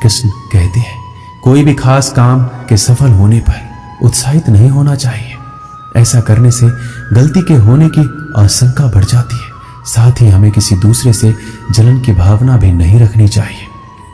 कृष्ण कहते हैं, कोई भी खास काम के सफल होने पर उत्साहित नहीं होना चाहिए। ऐसा करने से गलती के होने की आशंका बढ़ जाती है। साथ ही हमें किसी दूसरे से जलन की भावना भी नहीं रखनी चाहिए।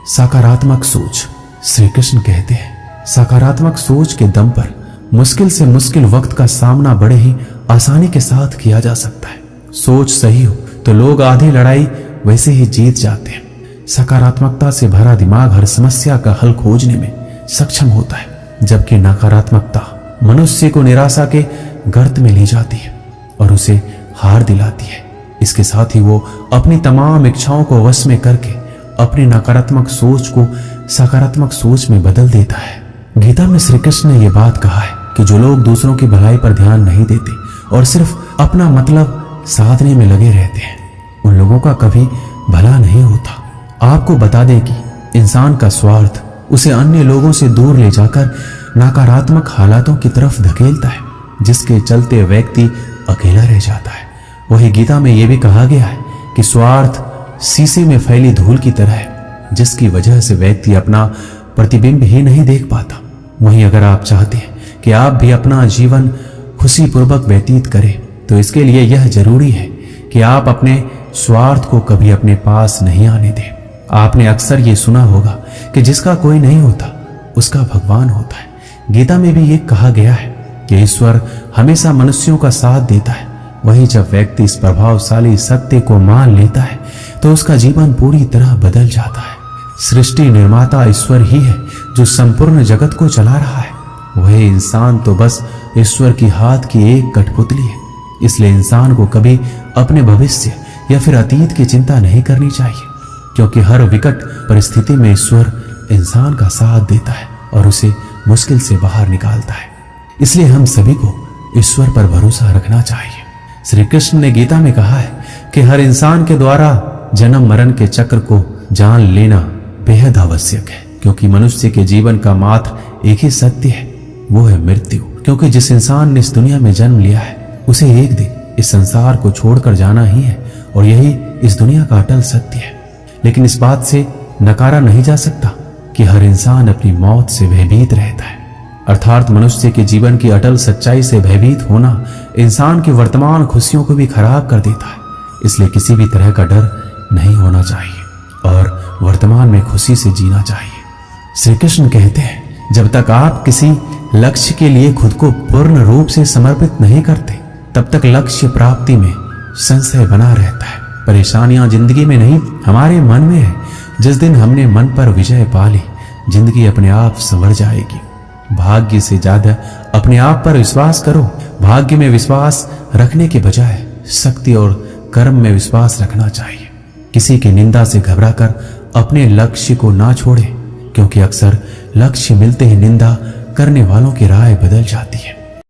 सकारात्मक सोच। श्री कृष्ण कहते हैं, सकारात्मक सोच के दम पर मुश्किल से मुश्किल वक्त का सामना बड़े ही आसानी के साथ किया जा सकता है। सोच सही हो तो लोग आधी लड़ाई वैसे ही जीत जाते हैं। सकारात्मकता से भरा दिमाग हर समस्या का हल खोजने में सक्षम होता है, जबकि नकारात्मकता मनुष्य को निराशा के गर्त में ले जाती है और उसे हार दिलाती है। इसके साथ ही वो अपनी तमाम इच्छाओं को वश में करके अपनी नकारात्मक सोच को सकारात्मक सोच में बदल देता है। गीता में श्री कृष्ण ने यह बात कहा है कि जो लोग दूसरों की भलाई पर ध्यान नहीं देते और सिर्फ अपना मतलब साधने में लगे रहते हैं, उन लोगों का कभी भला नहीं होता। आपको बता दें कि इंसान का स्वार्थ उसे अन्य लोगों से दूर ले जाकर नकारात्मक हालातों की तरफ धकेलता है, जिसके चलते व्यक्ति अकेला रह जाता है। वही गीता में यह भी कहा गया है कि स्वार्थ शीशे में फैली धूल की तरह है, जिसकी वजह से व्यक्ति अपना प्रतिबिंब ही नहीं देख पाता। वहीं अगर आप चाहते हैं कि आप भी अपना जीवन खुशीपूर्वक व्यतीत करें, तो इसके लिए यह जरूरी है कि आप अपने स्वार्थ को कभी अपने पास नहीं आने दें। आपने अक्सर ये सुना होगा कि जिसका कोई नहीं होता उसका भगवान होता है। गीता में भी ये कहा गया है कि ईश्वर हमेशा मनुष्यों का साथ देता है। वहीं जब व्यक्ति इस प्रभावशाली सत्य को मान लेता है तो उसका जीवन पूरी तरह बदल जाता है। सृष्टि निर्माता ईश्वर ही है जो संपूर्ण जगत को चला रहा है। वह इंसान तो बस ईश्वर की हाथ की एक कठपुतली है। इसलिए इंसान को कभी अपने भविष्य या फिर अतीत की चिंता नहीं करनी चाहिए, क्योंकि हर विकट परिस्थिति में ईश्वर इंसान का साथ देता है और उसे मुश्किल से बाहर निकालता है। इसलिए हम सभी को ईश्वर पर भरोसा रखना चाहिए। श्री कृष्ण ने गीता में कहा है कि हर इंसान के द्वारा जन्म मरण के चक्र को जान लेना बेहद आवश्यक है, क्योंकि मनुष्य के जीवन का मात्र एक ही सत्य है, वो है मृत्यु। क्योंकि जिस इंसान ने इस दुनिया में जन्म लिया है उसे एक दिन इस संसार को छोड़कर जाना ही है, और यही इस दुनिया का अटल सत्य है। लेकिन इस बात से नकारा नहीं जा सकता कि हर इंसान अपनी मौत से भयभीत रहता है। अर्थात मनुष्य के जीवन की अटल सच्चाई से भयभीत होना इंसान की वर्तमान खुशियों को भी खराब कर देता है। इसलिए किसी भी तरह का डर नहीं होना चाहिए और वर्तमान में खुशी से जीना चाहिए। श्री कृष्ण कहते हैं, जब तक आप किसी लक्ष्य के लिए खुद को पूर्ण रूप से समर्पित नहीं करते, तब तक लक्ष्य प्राप्ति में संशय बना रहता है। परेशानियां जिंदगी में नहीं, हमारे मन में है। जिस दिन हमने मन पर विजय पा ली, जिंदगी अपने आप संवर जाएगी। भाग्य से ज्यादा अपने आप पर विश्वास करो। भाग्य में विश्वास रखने के बजाय शक्ति और कर्म में विश्वास रखना चाहिए। किसी की निंदा से घबराकर अपने लक्ष्य को ना छोड़े, क्योंकि अक्सर लक्ष्य मिलते ही निंदा करने वालों की राय बदल जाती है।